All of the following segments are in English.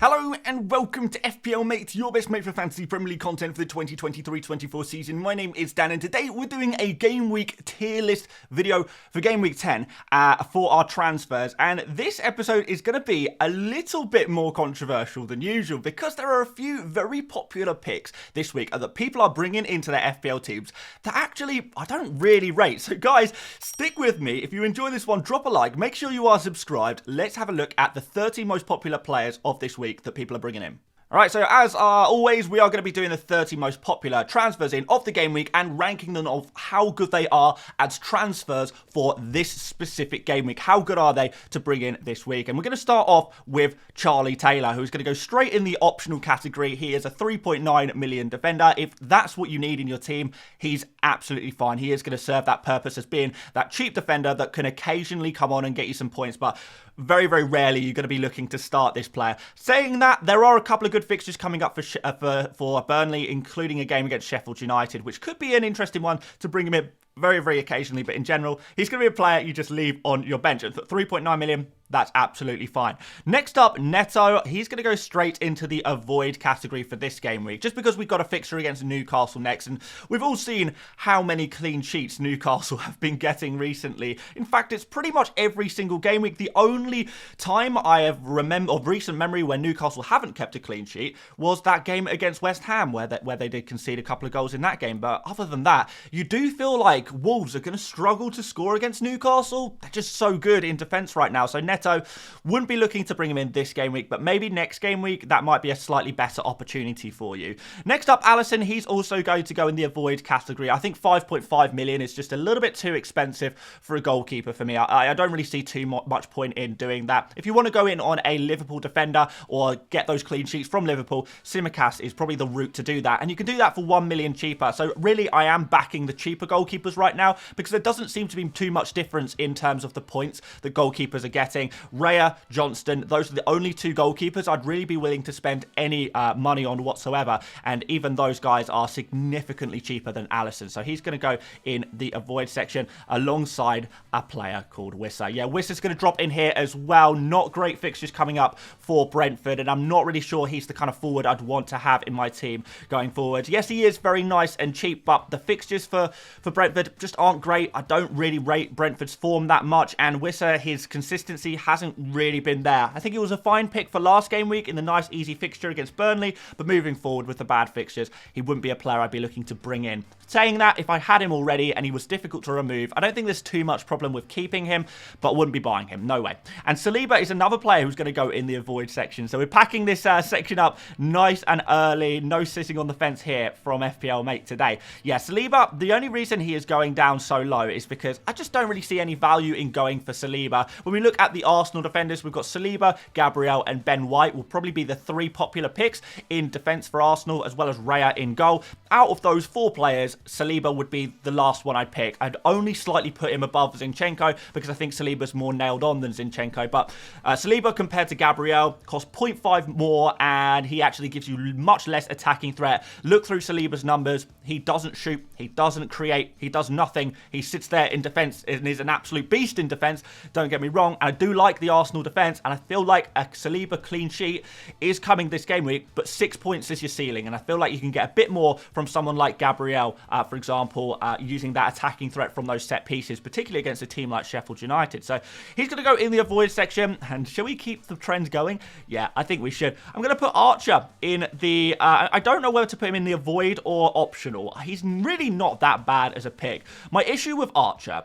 Hello and welcome to FPL Mate, your best mate for fantasy Premier League content for the 2023-24 season. My name is Dan and today we're doing a Game Week tier list video for Game Week 10 for our transfers. And this episode is going to be a little bit more controversial than usual because there are a few very popular picks this week that people are bringing into their FPL teams that actually I don't really rate. So guys, stick with me. If you enjoy this one, drop a like, make sure you are subscribed. Let's have a look at the 30 most popular players of this week that people are bringing in. Alright, so as always, we are going to be doing the 30 most popular transfers in of the game week and ranking them of how good they are as transfers for this specific game week. How good are they to bring in this week? And we're going to start off with Charlie Taylor, who's going to go straight in the optional category. He is a 3.9 million defender. If that's what you need in your team, he's absolutely fine. He is going to serve that purpose as being that cheap defender that can occasionally come on and get you some points, but very, very rarely you're going to be looking to start this player. Saying that, there are a couple of good fixtures coming up for Burnley, including a game against Sheffield United, which could be an interesting one to bring him in very, very occasionally. But in general, he's going to be a player you just leave on your bench. At 3.9 million, that's absolutely fine. Next up, Neto. He's going to go straight into the avoid category for this game week, just because we've got a fixture against Newcastle next, and we've all seen how many clean sheets Newcastle have been getting recently. In fact, it's pretty much every single game week. The only time I have of recent memory where Newcastle haven't kept a clean sheet was that game against West Ham, where they did concede a couple of goals in that game. But other than that, you do feel like Wolves are going to struggle to score against Newcastle. They're just so good in defence right now. So Neto wouldn't be looking to bring him in this game week, but maybe next game week that might be a slightly better opportunity for you. Next up, Alisson. He's also going to go in the avoid category. I think 5.5 million is just a little bit too expensive for a goalkeeper for me. I don't really see too much point in doing that. If you want to go in on a Liverpool defender or get those clean sheets from Liverpool, Tsimikas is probably the route to do that, and you can do that for 1 million cheaper. So really, I am backing the cheaper goalkeepers right now because there doesn't seem to be too much difference in terms of the points that goalkeepers are getting. Raya, Johnston, those are the only two goalkeepers I'd really be willing to spend any money on whatsoever, and even those guys are significantly cheaper than Alisson. So he's going to go in the avoid section alongside a player called Wissa. Yeah, Wissa's going to drop in here as well. Not great fixtures coming up for Brentford, and I'm not really sure he's the kind of forward I'd want to have in my team going forward. Yes, he is very nice and cheap, but the fixtures for Brentford just aren't great. I don't really rate Brentford's form that much, and Wissa, his consistency hasn't really been there. I think it was a fine pick for last game week in the nice easy fixture against Burnley, but moving forward with the bad fixtures, he wouldn't be a player I'd be looking to bring in. Saying that, if I had him already and he was difficult to remove, I don't think there's too much problem with keeping him, but wouldn't be buying him. No way. And Saliba is another player who's going to go in the avoid section. So we're packing this section up nice and early. No sitting on the fence here from FPL Mate today. Yeah, Saliba, the only reason he is going down so low is because I just don't really see any value in going for Saliba. When we look at the Arsenal defenders, we've got Saliba, Gabriel and Ben White will probably be the three popular picks in defence for Arsenal, as well as Raya in goal. Out of those four players, Saliba would be the last one I'd pick. I'd only slightly put him above Zinchenko because I think Saliba's more nailed on than Zinchenko. But Saliba compared to Gabriel costs 0.5 more and he actually gives you much less attacking threat. Look through Saliba's numbers. He doesn't shoot. He doesn't create. He does nothing. He sits there in defence and is an absolute beast in defence. Don't get me wrong. I do like the Arsenal defence and I feel like a Saliba clean sheet is coming this game week, but 6 points is your ceiling. And I feel like you can get a bit more from someone like Gabriel, for example, using that attacking threat from those set pieces, particularly against a team like Sheffield United. So he's going to go in the avoid section. And shall we keep the trend going? Yeah, I think we should. I'm going to put Archer in the... I don't know whether to put him in the avoid or optional. He's really not that bad as a pick. My issue with Archer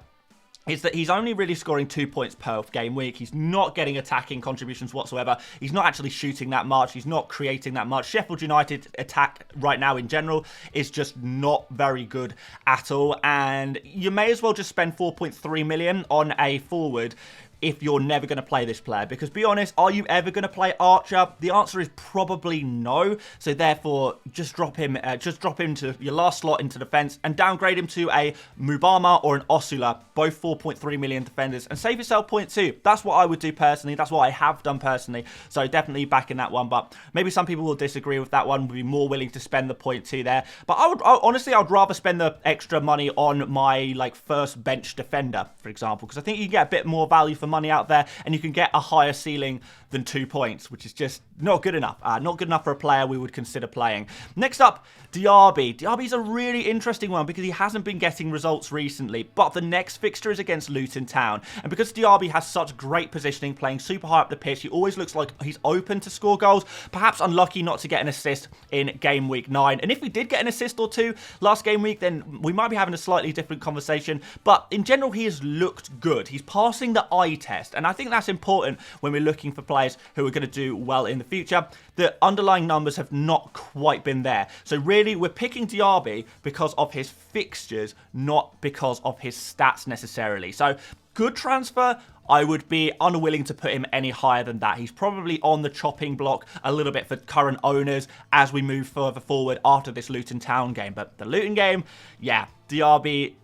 is that he's only really scoring 2 points per game week. He's not getting attacking contributions whatsoever. He's not actually shooting that much. He's not creating that much. Sheffield United attack right now in general is just not very good at all. And you may as well just spend 4.3 million on a forward if you're never going to play this player. Because be honest, are you ever going to play Archer? The answer is probably no. So therefore, just drop him to your last slot into defense and downgrade him to a Mubama or an Osula, both 4.3 million defenders, and save yourself 0.2. That's what I would do personally. That's what I have done personally. So definitely back in that one. But maybe some people will disagree with that one, would be more willing to spend the 0.2 there. But honestly, I would rather spend the extra money on my first bench defender, for example, because I think you get a bit more value for money money out there, and you can get a higher ceiling than 2 points, which is just not good enough. Not good enough for a player we would consider playing. Next up, Diaby. Diaby's a really interesting one because he hasn't been getting results recently, but the next fixture is against Luton Town. And because Diaby has such great positioning, playing super high up the pitch, he always looks like he's open to score goals. Perhaps unlucky not to get an assist in game week 9. And if we did get an assist or two last game week, then we might be having a slightly different conversation. But in general, he has looked good. He's passing the eye test. And I think that's important when we're looking for players who are going to do well in the future. The underlying numbers have not quite been there. So really, we're picking Diaby because of his fixtures, not because of his stats necessarily. So good transfer. I would be unwilling to put him any higher than that. He's probably on the chopping block a little bit for current owners as we move further forward after this Luton Town game. But the Luton game, yeah, Diaby,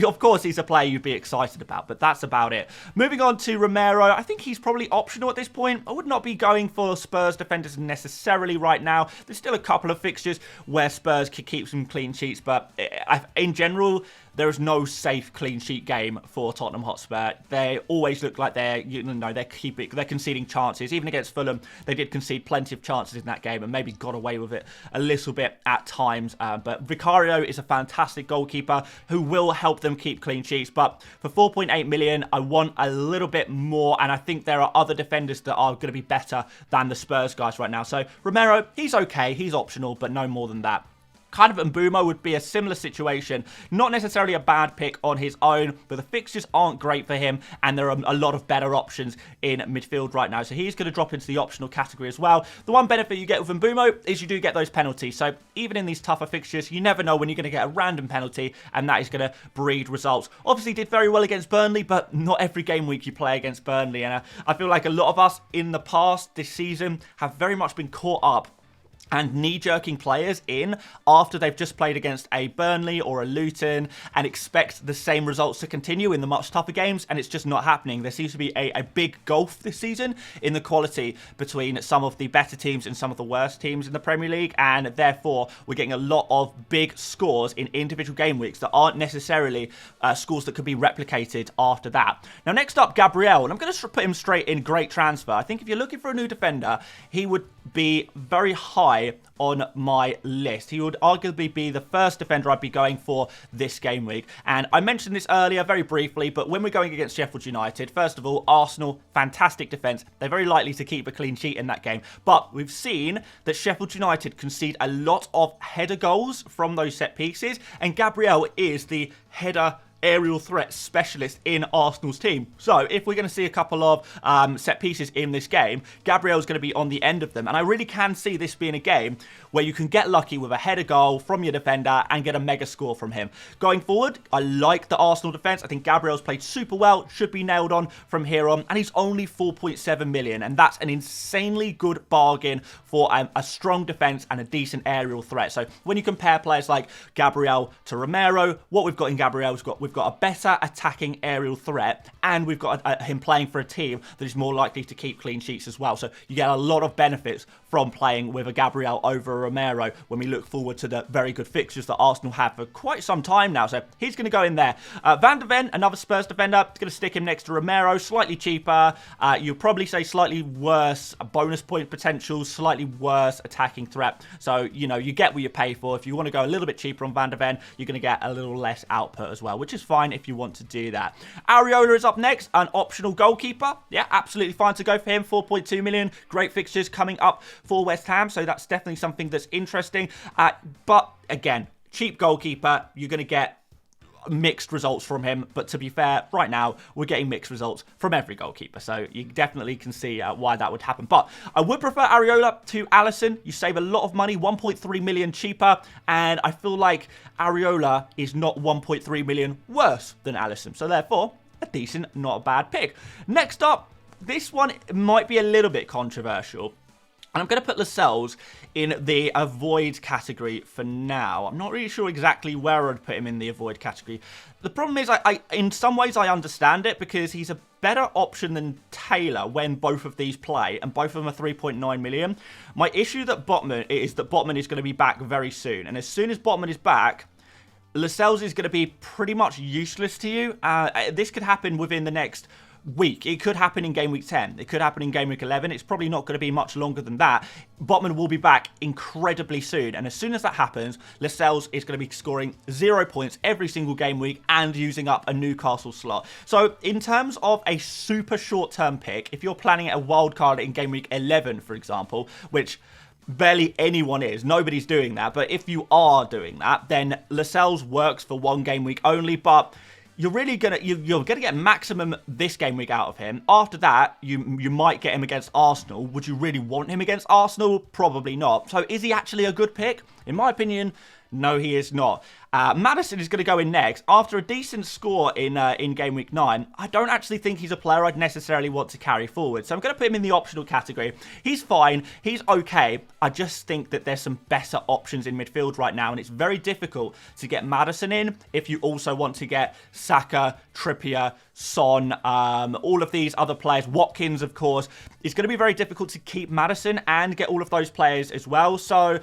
of course, he's a player you'd be excited about, but that's about it. Moving on to Romero, I think he's probably optional at this point. I would not be going for Spurs defenders necessarily right now. There's still a couple of fixtures where Spurs could keep some clean sheets, but in general, there is no safe clean sheet game for Tottenham Hotspur. They always look like they're conceding chances. Even against Fulham, they did concede plenty of chances in that game and maybe got away with it a little bit at times. But Vicario is a fantastic goalkeeper who will help them keep clean sheets. But for 4.8 million, I want a little bit more, and I think there are other defenders that are going to be better than the Spurs guys right now. So Romero, he's okay, he's optional, but no more than that. Kind of Mbeumo would be a similar situation. Not necessarily a bad pick on his own, but the fixtures aren't great for him, and there are a lot of better options in midfield right now. So he's going to drop into the optional category as well. The one benefit you get with Mbeumo is you do get those penalties. So even in these tougher fixtures, you never know when you're going to get a random penalty, and that is going to breed results. Obviously did very well against Burnley, but not every game week you play against Burnley. And I feel like a lot of us in the past this season have very much been caught up and knee-jerking players in after they've just played against a Burnley or a Luton and expect the same results to continue in the much tougher games, and it's just not happening. There seems to be a big gulf this season in the quality between some of the better teams and some of the worst teams in the Premier League, and therefore we're getting a lot of big scores in individual game weeks that aren't necessarily scores that could be replicated after that. Now, next up, Gabriel, and I'm going to put him straight in great transfer. I think if you're looking for a new defender, he would be very high on my list. He would arguably be the first defender I'd be going for this game week. And I mentioned this earlier very briefly, but when we're going against Sheffield United, first of all, Arsenal, fantastic defence. They're very likely to keep a clean sheet in that game. But we've seen that Sheffield United concede a lot of header goals from those set pieces, and Gabriel is the header aerial threat specialist in Arsenal's team. So if we're going to see a couple of set pieces in this game, Gabriel's going to be on the end of them. And I really can see this being a game where you can get lucky with a header goal from your defender and get a mega score from him. Going forward, I like the Arsenal defence. I think Gabriel's played super well, should be nailed on from here on, and he's only 4.7 million, and that's an insanely good bargain for a strong defence and a decent aerial threat. So when you compare players like Gabriel to Romero, what we've got in Gabriel is we've got a better attacking aerial threat, and we've got him playing for a team that is more likely to keep clean sheets as well. So you get a lot of benefits from playing with a Gabriel over a Romero when we look forward to the very good fixtures that Arsenal have for quite some time now. So he's going to go in there. Van de Ven, another Spurs defender, going to stick him next to Romero, slightly cheaper. You'll probably say slightly worse bonus point potential, slightly worse attacking threat. So, you know, you get what you pay for. If you want to go a little bit cheaper on Van de Ven, you're going to get a little less output as well, which is fine if you want to do that. Areola is up next, an optional goalkeeper. Yeah, absolutely fine to go for him. 4.2 million. Great fixtures coming up for West Ham, so that's definitely something that's interesting. But again, cheap goalkeeper, you're going to get mixed results from him, but to be fair, right now we're getting mixed results from every goalkeeper, so you definitely can see why that would happen. But I would prefer Areola to Alisson. You save a lot of money, 1.3 million cheaper, and I feel like Areola is not 1.3 million worse than Alisson, so therefore a decent, not a bad pick. Next up, this one might be a little bit controversial, and I'm going to put Lascelles in the avoid category for now. I'm not really sure exactly where I'd put him in the avoid category. The problem is, I in some ways, I understand it because he's a better option than Taylor when both of these play, and both of them are 3.9 million. My issue is that Botman is going to be back very soon, and as soon as Botman is back, Lascelles is going to be pretty much useless to you. This could happen within the next week. It could happen in game week 10. It could happen in game week 11. It's probably not going to be much longer than that. Botman will be back incredibly soon. And as soon as that happens, Lascelles is going to be scoring 0 points every single game week and using up a Newcastle slot. So in terms of a super short-term pick, if you're planning a wild card in game week 11, for example, which barely anyone is, nobody's doing that. But if you are doing that, then Lascelles works for one game week only. But you're really you're gonna get maximum this game week out of him. After that, you might get him against Arsenal. Would you really want him against Arsenal? Probably not. So is he actually a good pick? In my opinion, no, he is not. Maddison is going to go in next. After a decent score in Game Week 9, I don't actually think he's a player I'd necessarily want to carry forward. So I'm going to put him in the optional category. He's fine. He's okay. I just think that there's some better options in midfield right now, and it's very difficult to get Maddison in if you also want to get Saka, Trippier, Son, all of these other players. Watkins, of course. It's going to be very difficult to keep Maddison and get all of those players as well. So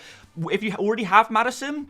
if you already have Maddison,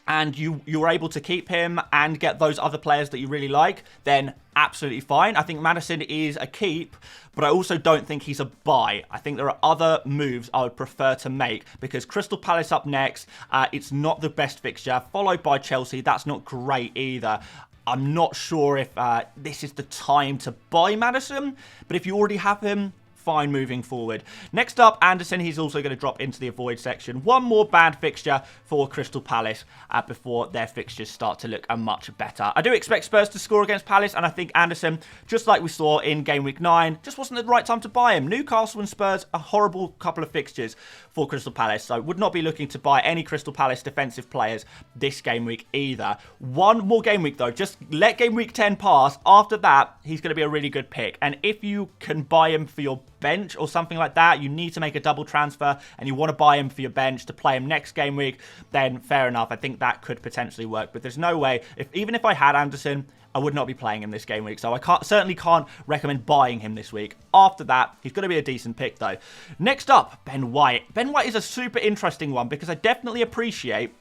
and you're able to keep him and get those other players that you really like, then absolutely fine. I think Maddison is a keep, but I also don't think he's a buy. I think there are other moves I would prefer to make, because Crystal Palace up next, it's not the best fixture, followed by Chelsea. That's not great either. I'm not sure if this is the time to buy Maddison, but if you already have him, fine moving forward. Next up, Anderson. He's also going to drop into the avoid section. One more bad fixture for Crystal Palace before their fixtures start to look much better. I do expect Spurs to score against Palace, and I think Anderson, just like we saw in Game Week 9, just wasn't the right time to buy him. Newcastle and Spurs, a horrible couple of fixtures for Crystal Palace, so would not be looking to buy any Crystal Palace defensive players this game week either. One more game week though. Just let Game Week 10 pass. After that, he's going to be a really good pick, and if you can buy him for your bench or something like that, you need to make a double transfer and you want to buy him for your bench to play him next game week, then fair enough. I think that could potentially work, but there's no way, even if I had Anderson, I would not be playing him this game week, so I certainly can't recommend buying him this week. After that, he's going to be a decent pick though. Next up, Ben White. Ben White is a super interesting one, because I definitely appreciate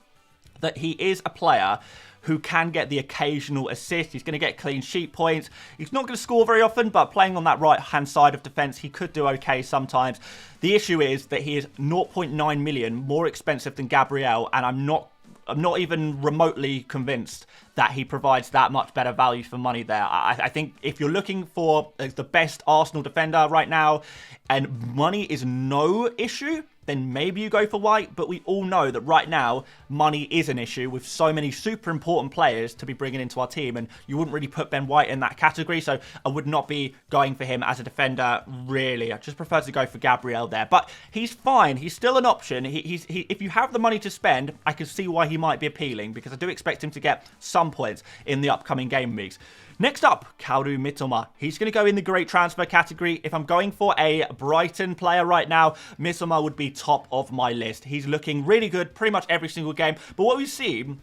that he is a player who can get the occasional assist. He's going to get clean sheet points. He's not going to score very often, but playing on that right-hand side of defence, he could do okay sometimes. The issue is that he is 0.9 million more expensive than Gabriel, and I'm not even remotely convinced that he provides that much better value for money there. I think if you're looking for the best Arsenal defender right now, and money is no issue, then maybe you go for White. But we all know that right now, money is an issue with so many super important players to be bringing into our team, and you wouldn't really put Ben White in that category, so I would not be going for him as a defender, really. I just prefer to go for Gabriel there. But he's fine. He's still an option. If you have the money to spend, I can see why he might be appealing, because I do expect him to get some points in the upcoming game weeks. Next up, Kaldu Mitoma. He's going to go in the great transfer category. If I'm going for a Brighton player right now, Mitoma would be top of my list. He's looking really good pretty much every single game. But what we've seen,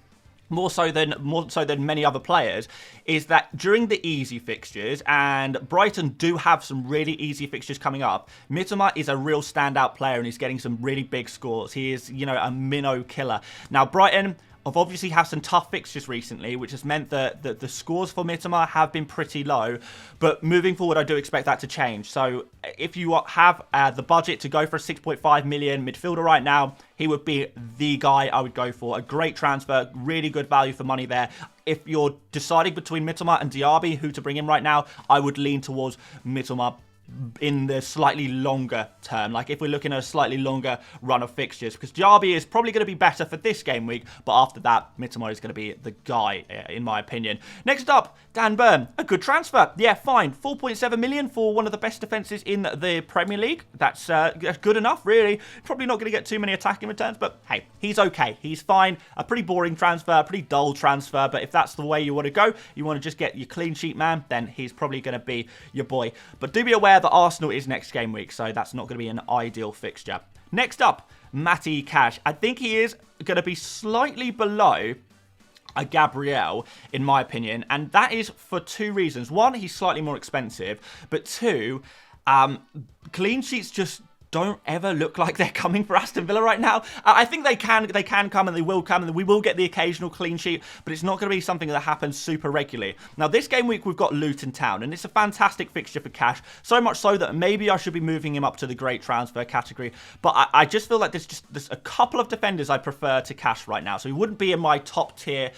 more so than many other players, is that during the easy fixtures, and Brighton do have some really easy fixtures coming up, Mitoma is a real standout player and he's getting some really big scores. He is, a minnow killer. Now, Brighton have obviously had some tough fixtures recently, which has meant that the scores for Mitoma have been pretty low. But moving forward, I do expect that to change. So if you have the budget to go for a 6.5 million midfielder right now, he would be the guy I would go for. A great transfer, really good value for money there. If you're deciding between Mitoma and Diaby, who to bring in right now, I would lean towards Mitoma in the slightly longer term, like if we're looking at a slightly longer run of fixtures, because Diaby is probably going to be better for this game week, but after that, Mitoma is going to be the guy, in my opinion. Next up, Dan Burn. A good transfer. Yeah, fine. 4.7 million for one of the best defences in the Premier League. That's good enough, really. Probably not going to get too many attacking returns, but hey, he's okay. He's fine. A pretty boring transfer, a pretty dull transfer, but if that's the way you want to go, you want to just get your clean sheet man, then he's probably going to be your boy. But do be aware that Arsenal is next game week, so that's not going to be an ideal fixture. Next up, Matty Cash. I think he is going to be slightly below a Gabriel, in my opinion, and that is for two reasons. One, he's slightly more expensive, but two, clean sheets just don't ever look like they're coming for Aston Villa right now. I think they can come, and they will come, and we will get the occasional clean sheet, but it's not going to be something that happens super regularly. Now, this game week, we've got Luton Town, and it's a fantastic fixture for cash, so much so that maybe I should be moving him up to the great transfer category, but I just feel like there's a couple of defenders I prefer to cash right now, so he wouldn't be in my top tier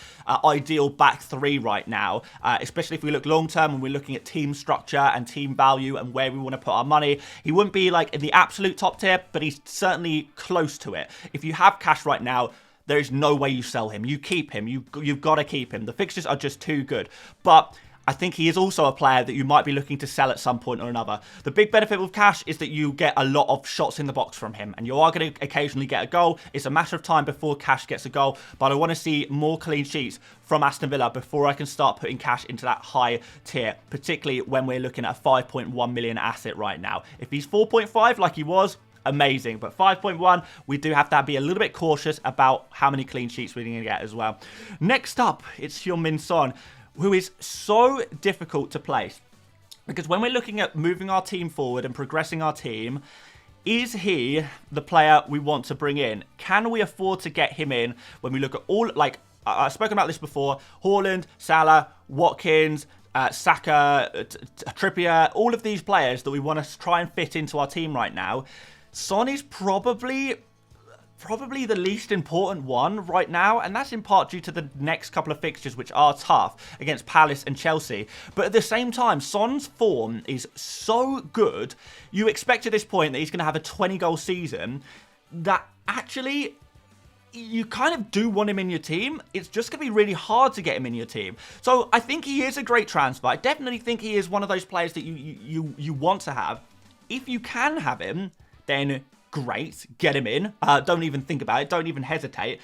ideal back three right now, especially if we look long term and we're looking at team structure and team value and where we want to put our money. He wouldn't be like in the absolute top tier, but he's certainly close to it. If you have cash right now, there is no way you sell him. You keep him. You've got to keep him. The fixtures are just too good. But I think he is also a player that you might be looking to sell at some point or another. The big benefit with cash is that you get a lot of shots in the box from him, and you are going to occasionally get a goal. It's a matter of time before cash gets a goal, but I want to see more clean sheets from Aston Villa before I can start putting cash into that high tier, particularly when we're looking at a 5.1 million asset right now. If he's 4.5 like he was, amazing, but 5.1, we do have to be a little bit cautious about how many clean sheets we're going to get as well. Next up, it's Heung-min Son, who is so difficult to place, because when we're looking at moving our team forward and progressing our team, is he the player we want to bring in? Can we afford to get him in when we look at all, like, I've spoken about this before, Haaland, Salah, Watkins, Saka, Trippier, all of these players that we want to try and fit into our team right now. Son is probably the least important one right now, and that's in part due to the next couple of fixtures, which are tough against Palace and Chelsea. But at the same time, Son's form is so good, you expect at this point that he's going to have a 20-goal season, that actually you kind of do want him in your team. It's just going to be really hard to get him in your team. So I think he is a great transfer. I definitely think he is one of those players that you want to have. If you can have him, then great, get him in. Don't even think about it. Don't even hesitate.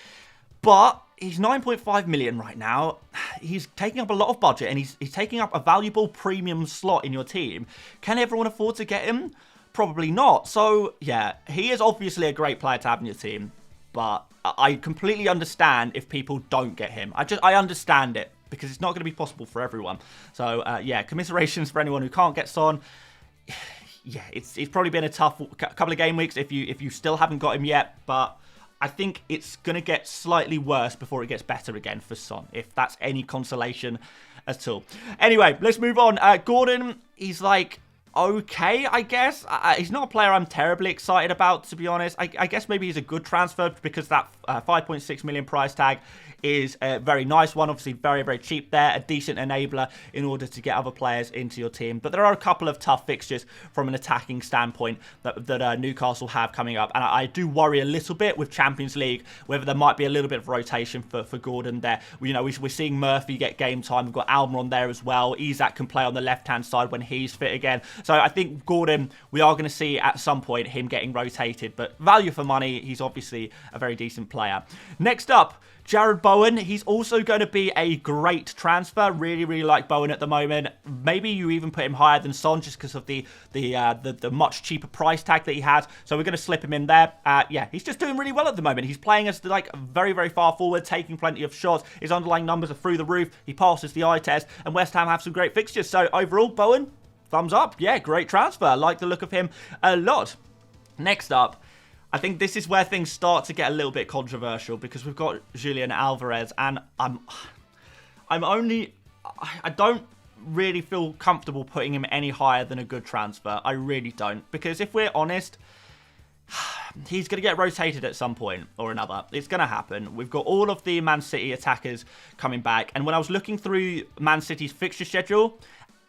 But he's 9.5 million right now. He's taking up a lot of budget, and he's taking up a valuable premium slot in your team. Can everyone afford to get him? Probably not. So yeah, he is obviously a great player to have in your team, but I completely understand if people don't get him. I understand it, because it's not going to be possible for everyone. So yeah, commiserations for anyone who can't get Son. Yeah, it's probably been a tough couple of game weeks if you still haven't got him yet, but I think it's going to get slightly worse before it gets better again for Son, if that's any consolation at all. Anyway, let's move on. Gordon, he's like, okay, I guess. He's not a player I'm terribly excited about, to be honest. I guess maybe he's a good transfer because that 5.6 million price tag is a very nice one. Obviously, very, very cheap there. A decent enabler in order to get other players into your team. But there are a couple of tough fixtures from an attacking standpoint that Newcastle have coming up. And I do worry a little bit with Champions League, whether there might be a little bit of rotation for Gordon there. You know, we're seeing Murphy get game time. We've got Almer on there as well. Isak can play on the left-hand side when he's fit again. So I think Gordon, we are going to see at some point him getting rotated. But value for money, he's obviously a very decent player. Next up, Jared Bowen. He's also going to be a great transfer. Really, really like Bowen at the moment. Maybe you even put him higher than Son just because of the much cheaper price tag that he has. So we're going to slip him in there. Yeah, he's just doing really well at the moment. He's playing us like very, very far forward, taking plenty of shots. His underlying numbers are through the roof. He passes the eye test, and West Ham have some great fixtures. So overall, Bowen, thumbs up. Yeah, great transfer. I like the look of him a lot. Next up, I think this is where things start to get a little bit controversial, because we've got Julian Alvarez, and I don't really feel comfortable putting him any higher than a good transfer. I really don't, because if we're honest, he's going to get rotated at some point or another. It's going to happen. We've got all of the Man City attackers coming back, and when I was looking through Man City's fixture schedule,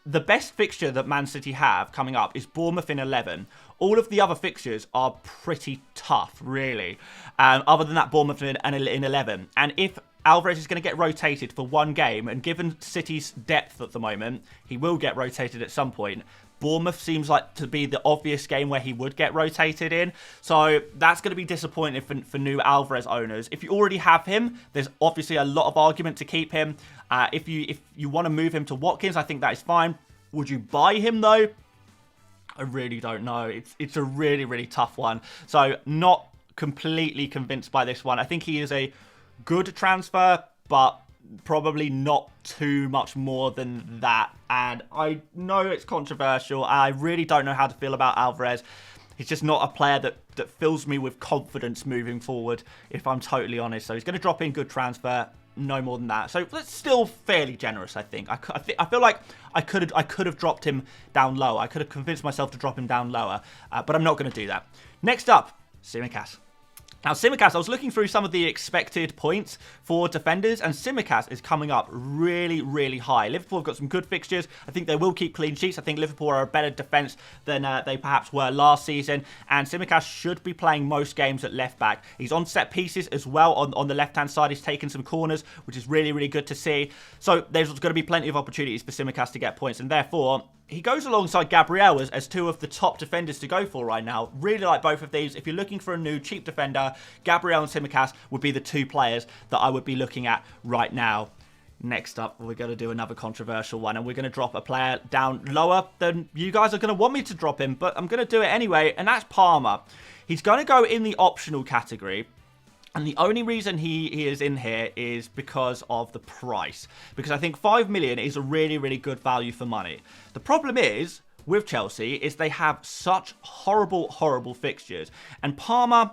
the best fixture that Man City have coming up is Bournemouth in 11. All of the other fixtures are pretty tough, really. Other than that, Bournemouth in 11. And if Alvarez is going to get rotated for one game, and given City's depth at the moment, he will get rotated at some point. Bournemouth seems like to be the obvious game where he would get rotated in. So that's going to be disappointing for new Alvarez owners. If you already have him, there's obviously a lot of argument to keep him. If you want to move him to Watkins, I think that is fine. Would you buy him though? I really don't know. It's a really, really tough one. So not completely convinced by this one. I think he is a good transfer, but probably not too much more than that. And I know it's controversial. I really don't know how to feel about Alvarez. He's just not a player that fills me with confidence moving forward, if I'm totally honest. So he's going to drop in good transfer, no more than that. So that's still fairly generous, I think. I feel like I could have dropped him down lower. I could have convinced myself to drop him down lower, but I'm not going to do that. Next up, Tsimikas. Now, Tsimikas, I was looking through some of the expected points for defenders, and Tsimikas is coming up really, really high. Liverpool have got some good fixtures. I think they will keep clean sheets. I think Liverpool are a better defence than they perhaps were last season, and Tsimikas should be playing most games at left-back. He's on set pieces as well on the left-hand side. He's taken some corners, which is really, really good to see. So there's going to be plenty of opportunities for Tsimikas to get points, and therefore he goes alongside Gabriel as two of the top defenders to go for right now. Really like both of these. If you're looking for a new cheap defender, Gabriel and Tsimikas would be the two players that I would be looking at right now. Next up, we're going to do another controversial one, and we're going to drop a player down lower than you guys are going to want me to drop him, but I'm going to do it anyway, and that's Palmer. He's going to go in the optional category. And the only reason he is in here is because of the price. Because I think 5 million is a really, really good value for money. The problem is, with Chelsea, is they have such horrible, horrible fixtures. And Palmer,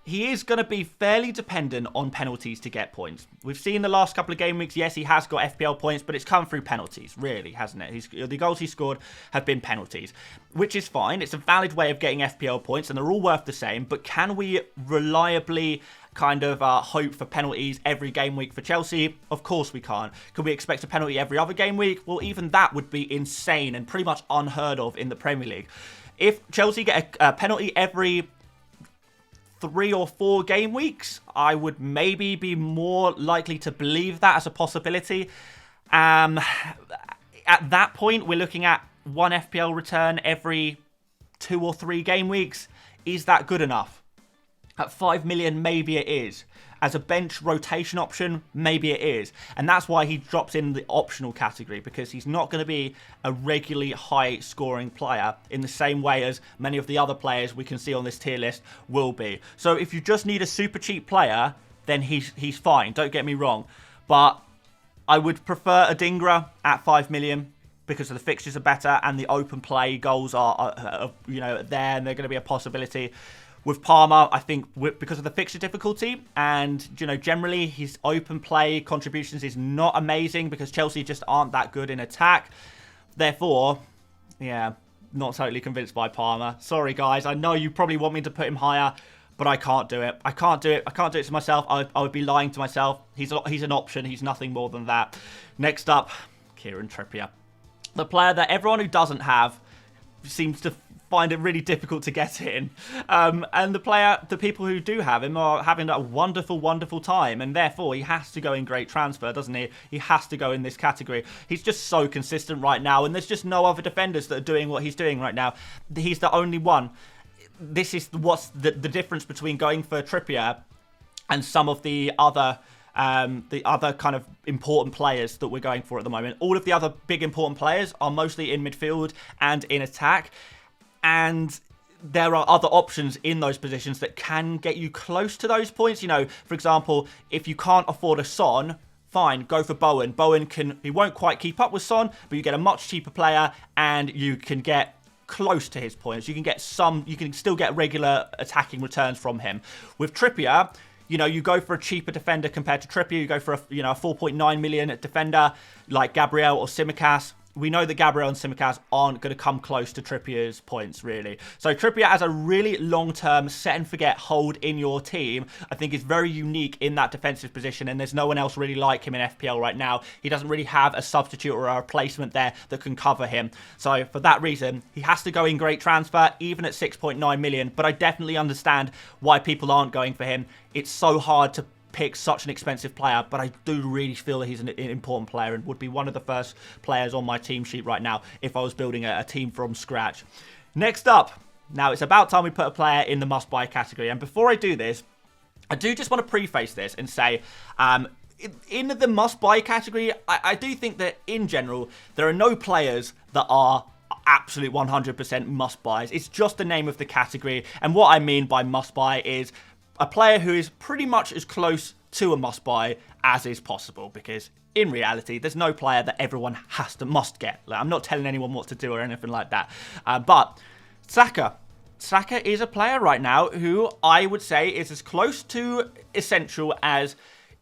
he is going to be fairly dependent on penalties to get points. We've seen the last couple of game weeks, yes, he has got FPL points, but it's come through penalties, really, hasn't it? The goals he scored have been penalties, which is fine. It's a valid way of getting FPL points, and they're all worth the same. But can we reliably kind of hope for penalties every game week for Chelsea? Of course we can't. Can we expect a penalty every other game week? Well, even that would be insane and pretty much unheard of in the Premier League. If Chelsea get a penalty every 3 or 4 game weeks, I would maybe be more likely to believe that as a possibility. At that point, we're looking at 1 FPL return every 2 or 3 game weeks. Is that good enough? At 5 million, maybe it is. As a bench rotation option, maybe it is. And that's why he drops in the optional category, because he's not going to be a regularly high scoring player in the same way as many of the other players we can see on this tier list will be. So if you just need a super cheap player, then he's fine. Don't get me wrong. But I would prefer a Dingra at 5 million. Because the fixtures are better and the open play goals are there, and they're going to be a possibility. With Palmer, I think because of the fixture difficulty and, generally his open play contributions is not amazing because Chelsea just aren't that good in attack. Therefore, yeah, not totally convinced by Palmer. Sorry, guys. I know you probably want me to put him higher, but I can't do it. I can't do it. I can't do it to myself. I would be lying to myself. He's an option. He's nothing more than that. Next up, Kieran Trippier. The player that everyone who doesn't have seems to find it really difficult to get in. And the people who do have him are having a wonderful, wonderful time. And therefore, he has to go in great transfer, doesn't he? He has to go in this category. He's just so consistent right now. And there's just no other defenders that are doing what he's doing right now. He's the only one. This is what's the difference between going for Trippier and some of the other kind of important players that we're going for at the moment. All of the other big important players are mostly in midfield and in attack. And there are other options in those positions that can get you close to those points. For example, if you can't afford a Son, fine, go for Bowen. He won't quite keep up with Son, but you get a much cheaper player and you can get close to his points. You can still get regular attacking returns from him. With Trippier, you go for a cheaper defender compared to Trippier. You go for a 4.9 million defender like Gabriel or Tsimikas. We know that Gabriel and Tsimikas aren't going to come close to Trippier's points, really. So Trippier as a really long-term set-and-forget hold in your team, I think is very unique in that defensive position, and there's no one else really like him in FPL right now. He doesn't really have a substitute or a replacement there that can cover him. So for that reason, he has to go in great transfer, even at 6.9 million, but I definitely understand why people aren't going for him. It's so hard to pick such an expensive player, but I do really feel that he's an important player and would be one of the first players on my team sheet right now if I was building a team from scratch. Next up, now it's about time we put a player in the must-buy category. And before I do this, I do just want to preface this and say, in the must-buy category, I do think that in general, there are no players that are absolute 100% must-buys. It's just the name of the category. And what I mean by must-buy is a player who is pretty much as close to a must-buy as is possible, because in reality, there's no player that everyone must get. I'm not telling anyone what to do or anything like that. But Saka, Saka is a player right now who I would say is as close to essential as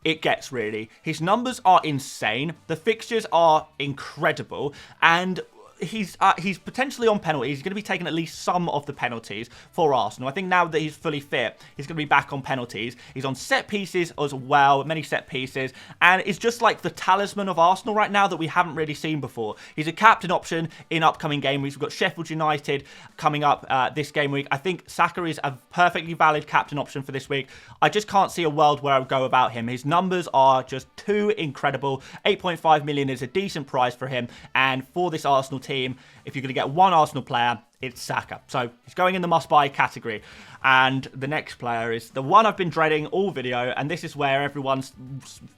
it gets, really. His numbers are insane. The fixtures are incredible. And he's potentially on penalties. He's going to be taking at least some of the penalties for Arsenal. I think now that he's fully fit, he's going to be back on penalties. He's on set pieces as well, many set pieces, and it's just like the talisman of Arsenal right now that we haven't really seen before. He's a captain option in upcoming game weeks. We've got Sheffield United coming up this game week. I think Saka is a perfectly valid captain option for this week. I just can't see a world where I would go about him. His numbers are just too incredible. 8.5 million is a decent price for him, and for this Arsenal team, if you're going to get one Arsenal player, it's Saka. So he's going in the must-buy category. And the next player is the one I've been dreading all video, and this is where everyone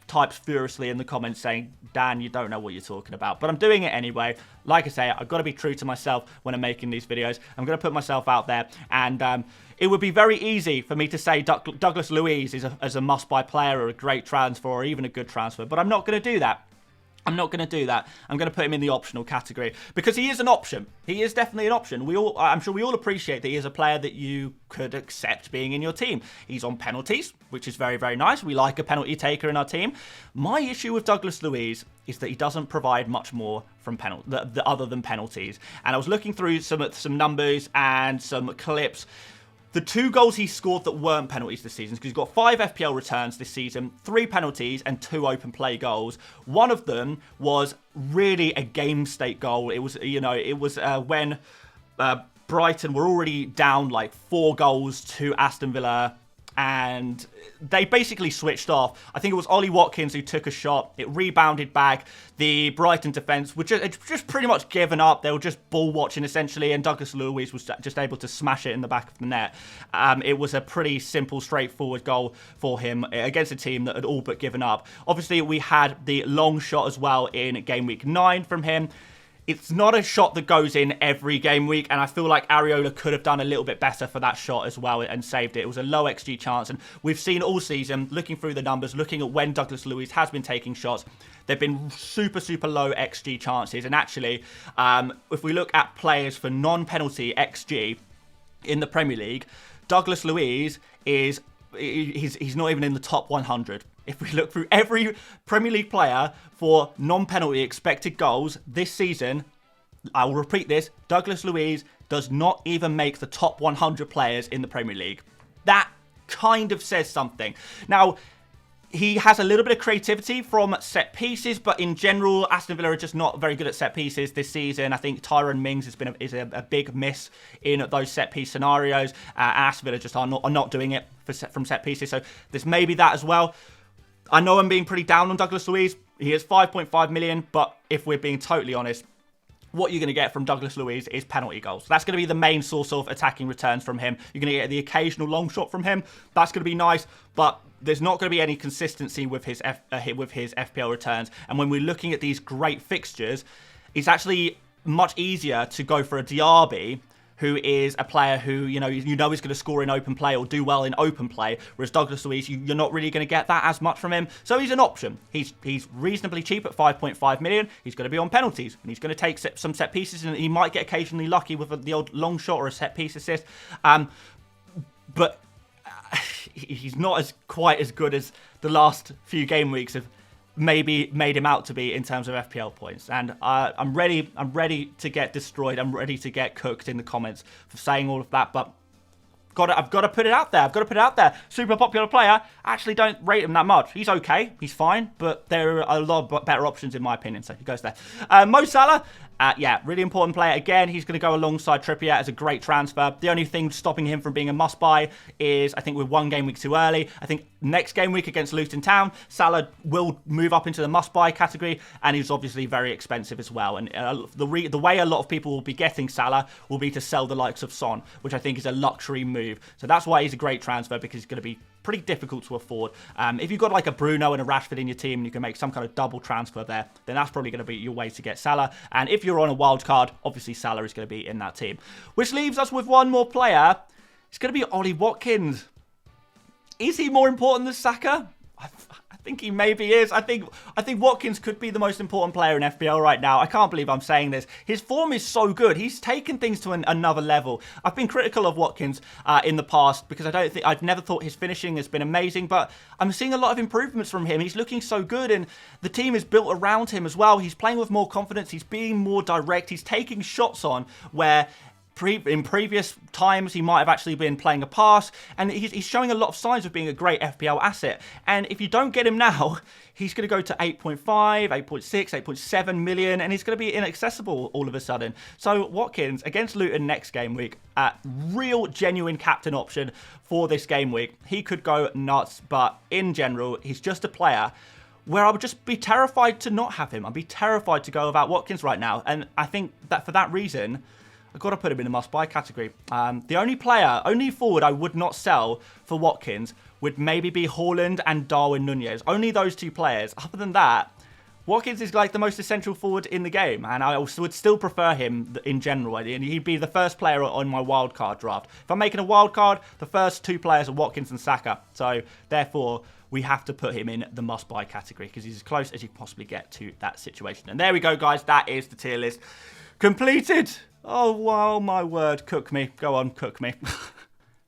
types furiously in the comments saying, Dan, you don't know what you're talking about. But I'm doing it anyway. Like I say, I've got to be true to myself when I'm making these videos. I'm going to put myself out there, and it would be very easy for me to say Douglas Luiz is a must-buy player or a great transfer or even a good transfer, but I'm not going to do that. I'm not going to do that. I'm going to put him in the optional category because he is an option. He is definitely an option. I'm sure we all appreciate that he is a player that you could accept being in your team. He's on penalties, which is very, very nice. We like a penalty taker in our team. My issue with Douglas Luiz is that he doesn't provide much more from other than penalties. And I was looking through some numbers and some clips. The 2 goals he scored that weren't penalties this season, because he's got 5 FPL returns this season, 3 penalties and 2 open play goals. One of them was really a game state goal. It was, when Brighton were already down like 4 goals to Aston Villa, and they basically switched off. I think it was Ollie Watkins who took a shot. It rebounded back. The Brighton defence were just pretty much given up. They were just ball watching essentially, and Douglas Luiz was just able to smash it in the back of the net. It was a pretty simple, straightforward goal for him against a team that had all but given up. Obviously, we had the long shot as well in game week 9 from him. It's not a shot that goes in every game week, and I feel like Areola could have done a little bit better for that shot as well and saved it. It was a low XG chance, and we've seen all season, looking through the numbers, looking at when Douglas Luiz has been taking shots, they've been super, super low XG chances. And actually, if we look at players for non-penalty XG in the Premier League, Douglas Luiz is... He's not even in the top 100. If we look through every Premier League player for non-penalty expected goals this season, I will repeat this, Douglas Luiz does not even make the top 100 players in the Premier League. That kind of says something. Now, he has a little bit of creativity from set pieces, but in general, Aston Villa are just not very good at set pieces this season. I think Tyrone Mings is a big miss in those set piece scenarios. Aston Villa just are not doing it from set pieces, so there's maybe that as well. I know I'm being pretty down on Douglas Luiz. He is 5.5 million, but if we're being totally honest, what you're going to get from Douglas Luiz is penalty goals. That's going to be the main source of attacking returns from him. You're going to get the occasional long shot from him. That's going to be nice, but there's not going to be any consistency with his FPL returns. And when we're looking at these great fixtures, it's actually much easier to go for a Diaby, who is a player who, you know is going to score in open play or do well in open play, whereas Douglas Luiz, you're not really going to get that as much from him. So he's an option. He's reasonably cheap at 5.5 million. He's going to be on penalties, and he's going to take some set pieces, and he might get occasionally lucky with the odd long shot or a set piece assist. But he's not quite as good as the last few game weeks have maybe made him out to be in terms of FPL points. And I'm ready to get destroyed. I'm ready to get cooked in the comments for saying all of that, but I've got to put it out there. Super popular player. Actually don't rate him that much. He's okay. He's fine, but there are a lot of better options in my opinion, so he goes there. Mo Salah. Yeah, really important player. Again, he's going to go alongside Trippier as a great transfer. The only thing stopping him from being a must-buy is, I think, we're 1 game week too early. I think next game week against Luton Town, Salah will move up into the must-buy category, and he's obviously very expensive as well. And the way a lot of people will be getting Salah will be to sell the likes of Son, which I think is a luxury move. So that's why he's a great transfer, because he's going to be pretty difficult to afford. If you've got like a Bruno and a Rashford in your team and you can make some kind of double transfer there, then that's probably going to be your way to get Salah. And if you're on a wild card, obviously Salah is going to be in that team. Which leaves us with one more player. It's going to be Ollie Watkins. Is he more important than Saka? I think he maybe is. I think Watkins could be the most important player in FPL right now. I can't believe I'm saying this. His form is so good. He's taken things to another level. I've been critical of Watkins in the past because I've never thought his finishing has been amazing, but I'm seeing a lot of improvements from him. He's looking so good, and the team is built around him as well. He's playing with more confidence. He's being more direct. He's taking shots on where in previous times he might have actually been playing a pass, and he's showing a lot of signs of being a great FPL asset. And if you don't get him now, he's going to go to 8.5, 8.6, 8.7 million, and he's going to be inaccessible all of a sudden. So Watkins against Luton next game week, real genuine captain option for this game week. He could go nuts, but in general, he's just a player where I would just be terrified to not have him. I'd be terrified to go without Watkins right now, and I think that for that reason, I've got to put him in the must-buy category. The only forward I would not sell for Watkins would maybe be Haaland and Darwin Nunez. Only those two players. Other than that, Watkins is like the most essential forward in the game, and I also would still prefer him in general. And he'd be the first player on my wildcard draft. If I'm making a wildcard, the first two players are Watkins and Saka. So therefore, we have to put him in the must-buy category because he's as close as you can possibly get to that situation. And there we go, guys. That is the tier list completed. Oh, wow, my word. Cook me. Go on, cook me.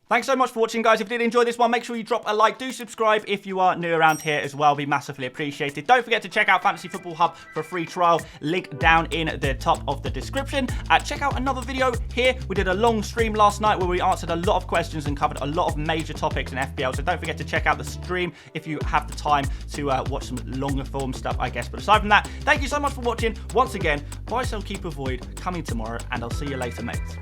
Thanks so much for watching, guys. If you did enjoy this one, make sure you drop a like. Do subscribe if you are new around here as well. Be massively appreciated. Don't forget to check out Fantasy Football Hub for a free trial. Link down in the top of the description. Check out another video here. We did a long stream last night where we answered a lot of questions and covered a lot of major topics in FPL. So don't forget to check out the stream if you have the time to watch some longer form stuff, I guess. But aside from that, thank you so much for watching. Once again, buy, sell, keep, avoid coming tomorrow, and I'll see you later, mates.